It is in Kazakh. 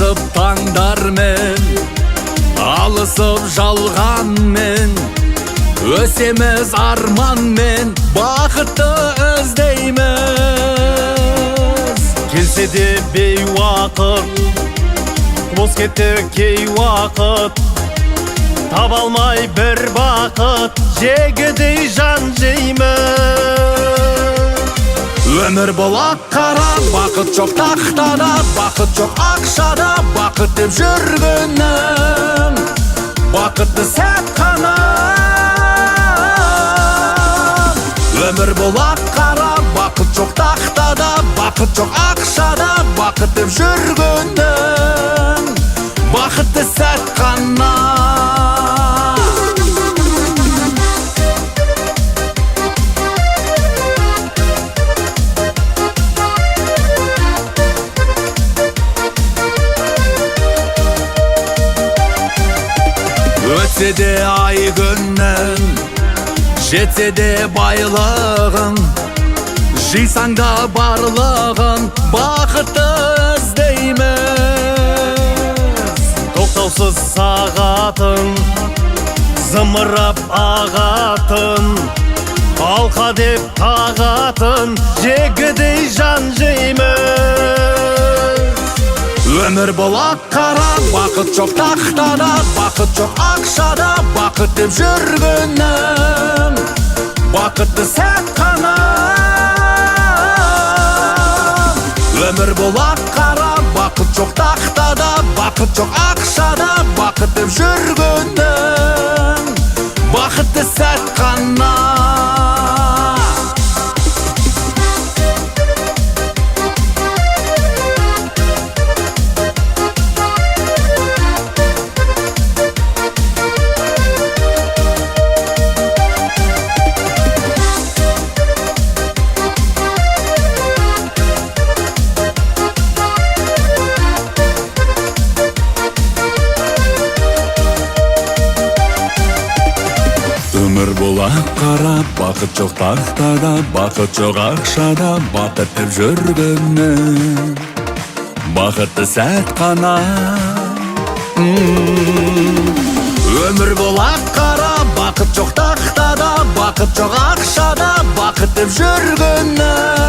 басып таңдармен, алысып жалғанмен, өсеміз арманмен, бақытты іздейміз. Келсе де бейуақыт, бос кетті кей уақыт, таба алмай бір бақыт, жегідей жан жейміз. Өмір болақ қара, бақыт жоқ тақтада, бақыт жоқ ақшада, бақыт деп жүргенің бақытты сәт қана. Өмір болақ қара, бақыт жоқ тақтада, бақыт жоқ ақшада, бақыт деп жүргенің бақытты сәт қана. Өтсе де ай күннен, жетсе де байлығың, жисаң да барлығын, бақытты іздейміз. Тоқтаусыз сағатын, зымырап ағатын, алқа деп тағатын, жегідей жан жейміз. Өмір болақ қара, бақыт жоқ тақтада, бақыт жоқ ақшада, бақыт деп жүргенің бақытты сәт қана. Өмір болақ қара, бақыт жоқ тақтада, бақыт жоқ ақшада, бақыт деп жүргенің бақытты сәт қана. Өмір болақ қара, бақыт жоқ тақтада, бақыт жоқ ақшада, бақыт деп жүргенің бақытты сәт қана. Өмір болақ қара, бақыт жоқ тақтада, бақыт жоқ ақшада, бақыт деп жүргенің